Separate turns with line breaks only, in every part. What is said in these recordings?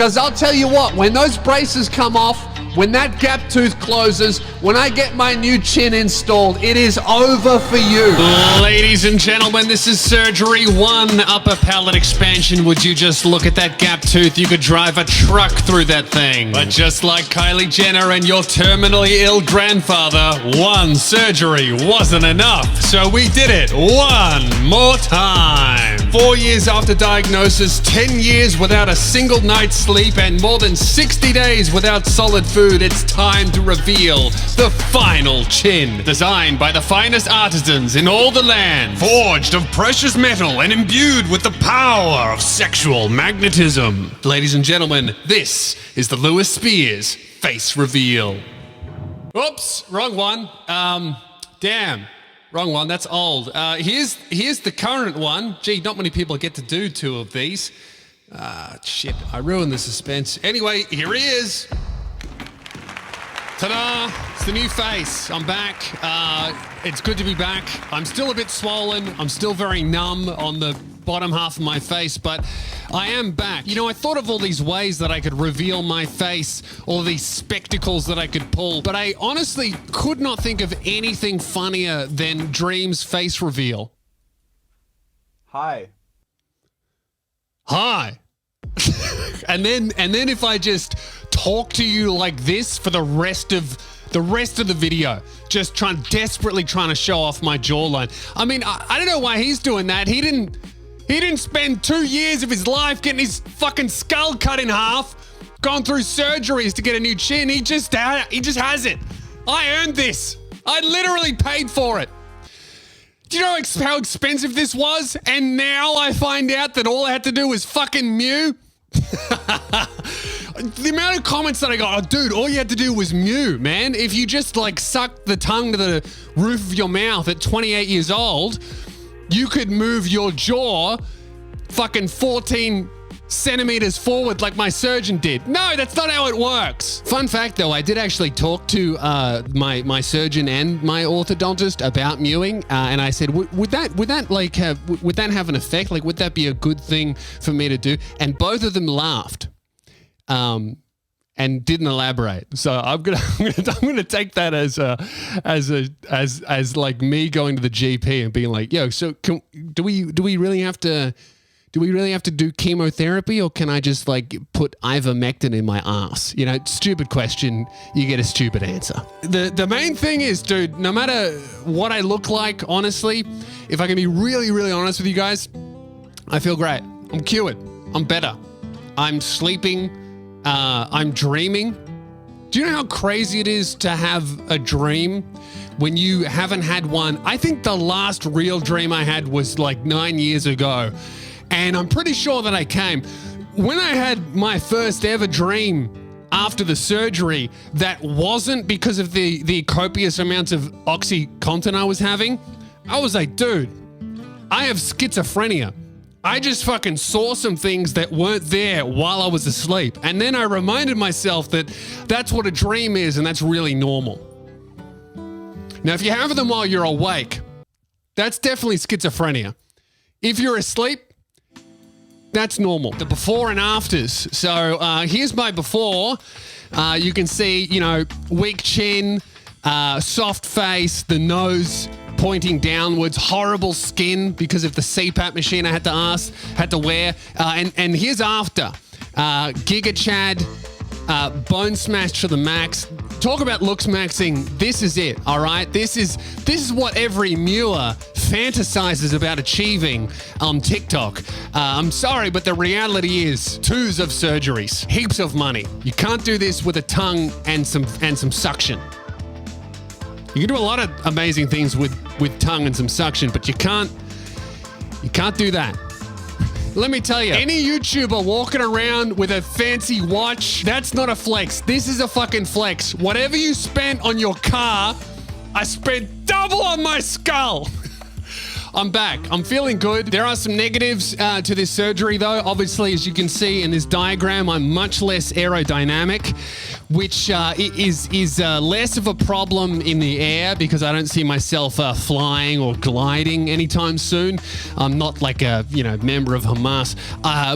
Because I'll tell you what, when those braces come off, when that gap tooth closes, when I get my new chin installed, it is over for you.
Ladies and gentlemen, this is surgery 1, upper palate expansion. Would you just look at that gap tooth? You could drive a truck through that thing. But just like Kylie Jenner and your terminally ill grandfather, one surgery wasn't enough. So we did it one more time. 4 years after diagnosis, 10 years without a single night's sleep, and more than 60 days without solid food, it's time to reveal the final chin. Designed by the finest artisans in all the land, forged of precious metal and imbued with the power of sexual magnetism. Ladies and gentlemen, this is the Lewis Spears face reveal. Oops, wrong one. Damn. Wrong one, that's old. Here's the current one. Gee, not many people get to do 2 of these. Shit, I ruined the suspense. Anyway, here he is. Ta-da! It's the new face. I'm back. It's good to be back. I'm still a bit swollen. I'm still very numb on the bottom half of my face, but I am back. You know, I thought of all these ways that I could reveal my face, all these spectacles that I could pull, but I honestly could not think of anything funnier than Dream's face reveal.
Hi.
Hi. and then if I just talk to you like this for the rest of the video, just desperately trying to show off my jawline. I mean, I don't know why he's doing that. He didn't spend 2 years of his life getting his fucking skull cut in half, gone through surgeries to get a new chin. He just has it. I earned this. I literally paid for it. Do you know how expensive this was? And now I find out that all I had to do was fucking mew. The amount of comments that I got, oh dude, all you had to do was mew, man. If you just like sucked the tongue to the roof of your mouth at 28 years old, you could move your jaw fucking 14 centimeters forward like my surgeon did. No, that's not how it works. Fun fact though, I did actually talk to my surgeon and my orthodontist about mewing, and I said, would that have an effect? Like, would that be a good thing for me to do? And both of them laughed, and didn't elaborate. So I'm gonna take that as like me going to the GP and being like, yo, so do we really have to? Do we really have to do chemotherapy, or can I just like put ivermectin in my ass? You know, stupid question, you get a stupid answer. The main thing is, dude, no matter what I look like, honestly, if I can be really, really honest with you guys, I feel great. I'm cured. I'm better. I'm sleeping. I'm dreaming. Do you know how crazy it is to have a dream when you haven't had one? I think the last real dream I had was like 9 years ago. And I'm pretty sure that I came. When I had my first ever dream after the surgery that wasn't because of the copious amounts of OxyContin I was having, I was like, dude, I have schizophrenia. I just fucking saw some things that weren't there while I was asleep. And then I reminded myself that that's what a dream is, and that's really normal. Now, if you have them while you're awake, that's definitely schizophrenia. If you're asleep, that's normal. The before and afters. So here's my before. You can see, you know, weak chin, soft face, the nose pointing downwards, horrible skin because of the CPAP machine I had to wear. And here's after. Giga Chad, bone smashed to the max. Talk about looks maxing. This is it, all right? This is what every mewer fantasizes about achieving on TikTok. I'm sorry, but the reality is 2s of surgeries, heaps of money. You can't do this with a tongue and some suction. You can do a lot of amazing things with tongue and some suction, but you can't do that. Let me tell you, any YouTuber walking around with a fancy watch, that's not a flex. This is a fucking flex. Whatever you spent on your car, I spent double on my skull. I'm back. I'm feeling good. There are some negatives to this surgery, though. Obviously, as you can see in this diagram, I'm much less aerodynamic, which is less of a problem in the air because I don't see myself flying or gliding anytime soon. I'm not like a member of Hamas,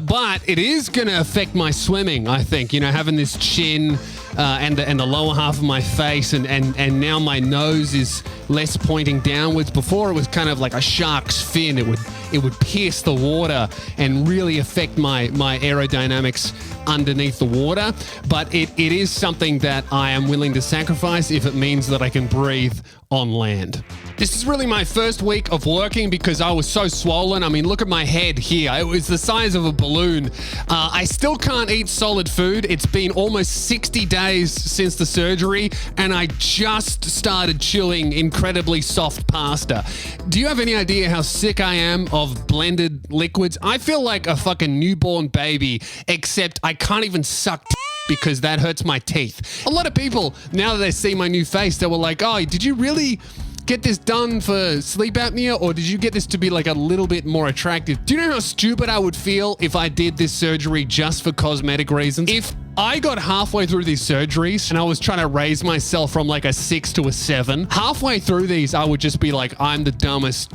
but it is going to affect my swimming. I think having this chin and the lower half of my face, and now my nose is less pointing downwards. Before it was kind of like a shark's fin. It would pierce the water and really affect my aerodynamics underneath the water. But it is something that I am willing to sacrifice if it means that I can breathe on land. This is really my first week of working because I was so swollen. I mean, look at my head here. It was the size of a balloon. I still can't eat solid food. It's been almost 60 days since the surgery, and I just started chewing incredibly soft pasta. Do you have any idea how sick I am of blended liquids? I feel like a fucking newborn baby, except I can't even suck because that hurts my teeth. A lot of people, now that they see my new face, they were like, oh, did you really get this done for sleep apnea, or did you get this to be like a little bit more attractive? Do you know how stupid I would feel if I did this surgery just for cosmetic reasons? If I got halfway through these surgeries and I was trying to raise myself from like a 6 to a 7. Halfway through these, I would just be like, I'm the dumbest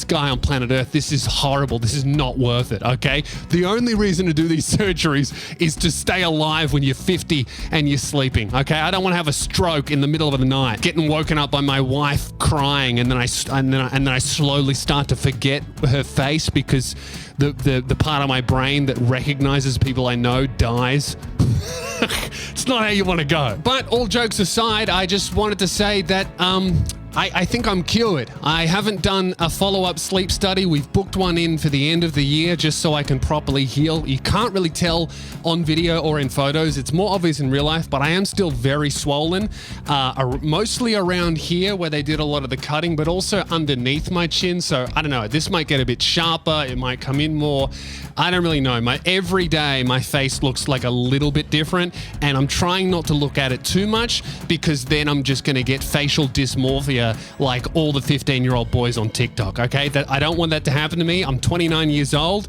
guy on planet Earth. This is horrible. This is not worth it, okay? The only reason to do these surgeries is to stay alive when you're 50 and you're sleeping, okay? I don't want to have a stroke in the middle of the night, getting woken up by my wife crying, and then I slowly start to forget her face because the part of my brain that recognizes people I know dies. It's not how you want to go. But all jokes aside, I just wanted to say that I think I'm cured. I haven't done a follow-up sleep study. We've booked one in for the end of the year just so I can properly heal. You can't really tell on video or in photos. It's more obvious in real life, but I am still very swollen, mostly around here where they did a lot of the cutting, but also underneath my chin. So I don't know, this might get a bit sharper. It might come in more. I don't really know. Every day, my face looks like a little bit different, and I'm trying not to look at it too much because then I'm just going to get facial dysmorphia like all the 15-year-old boys on TikTok, okay? I don't want that to happen to me. I'm 29 years old.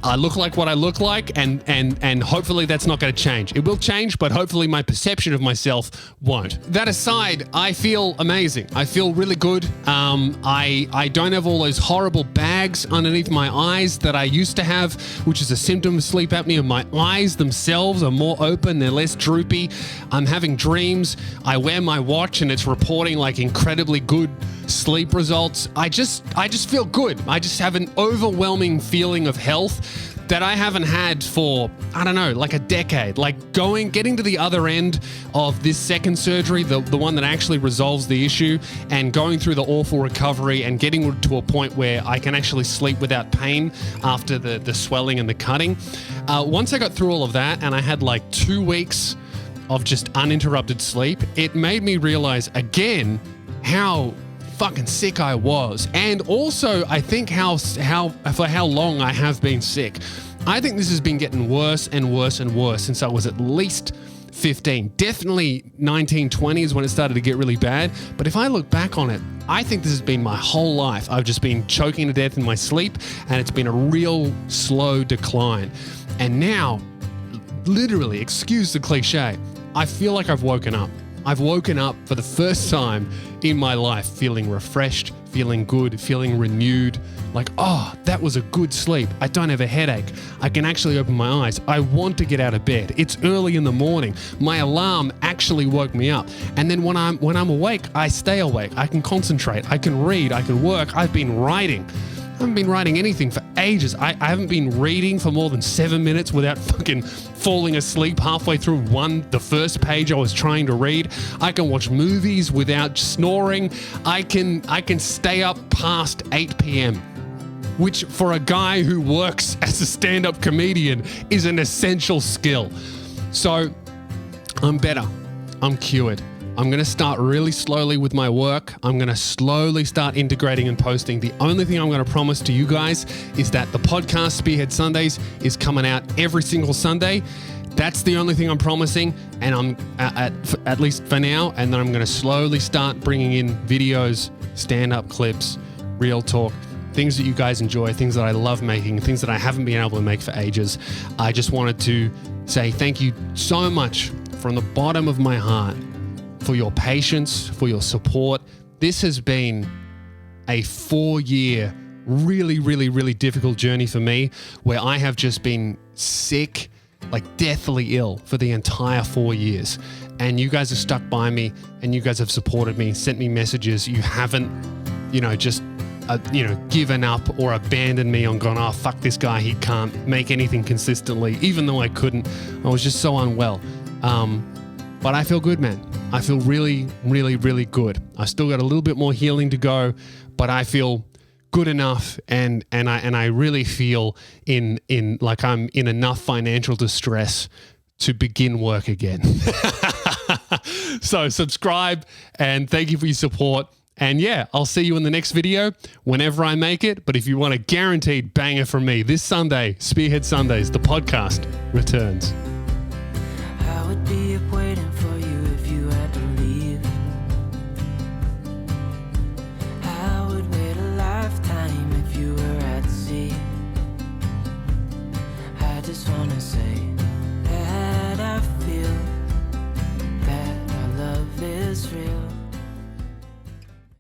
I look like what I look like, and hopefully that's not going to change. It will change, but hopefully my perception of myself won't. That aside, I feel amazing. I feel really good. I don't have all those horrible bags underneath my eyes that I used to have, which is a symptom of sleep apnea. My eyes themselves are more open. They're less droopy. I'm having dreams. I wear my watch and it's reporting like incredibly good sleep results. I just feel good. I just have an overwhelming feeling of health that I haven't had for, I don't know, like a decade. Like getting to the other end of this second surgery, the one that actually resolves the issue, and going through the awful recovery and getting to a point where I can actually sleep without pain after the swelling and the cutting. Once I got through all of that and I had like 2 weeks of just uninterrupted sleep, it made me realize again how fucking sick I was, and also I think how long I have been sick. I think this has been getting worse and worse and worse since I was at least 15. Definitely 19, 20 is when it started to get really bad. But if I look back on it, I think this has been my whole life. I've just been choking to death in my sleep, and it's been a real slow decline. And now, literally, excuse the cliche, I feel like I've woken up. I've woken up for the first time in my life feeling refreshed, feeling good, feeling renewed. Like, oh, that was a good sleep. I don't have a headache. I can actually open my eyes. I want to get out of bed. It's early in the morning. My alarm actually woke me up. And then when I'm awake, I stay awake. I can concentrate. I can read. I can work. I've been writing. I haven't been writing anything for ages. I haven't been reading for more than 7 minutes without fucking falling asleep halfway through the first page I was trying to read. I can watch movies without snoring. I can stay up past 8 p.m., which for a guy who works as a stand-up comedian is an essential skill. So I'm better. I'm cured. I'm going to start really slowly with my work. I'm going to slowly start integrating and posting. The only thing I'm going to promise to you guys is that the podcast Spearhead Sundays is coming out every single Sunday. That's the only thing I'm promising, and I'm at least for now. And then I'm going to slowly start bringing in videos, stand-up clips, real talk, things that you guys enjoy, things that I love making, things that I haven't been able to make for ages. I just wanted to say thank you so much from the bottom of my heart for your patience, for your support. This has been a 4-year, really, really, really difficult journey for me, where I have just been sick, like deathly ill for the entire 4 years. And you guys have stuck by me, and you guys have supported me, sent me messages. You haven't, just given up or abandoned me on going, oh, fuck this guy, he can't make anything consistently, even though I couldn't. I was just so unwell. But I feel good, man. I feel really, really, really good. I still got a little bit more healing to go, but I feel good enough, and I really feel in like I'm in enough financial distress to begin work again. So subscribe, and thank you for your support. And yeah, I'll see you in the next video whenever I make it. But if you want a guaranteed banger from me, this Sunday, Spearhead Sundays, the podcast returns.
How would be if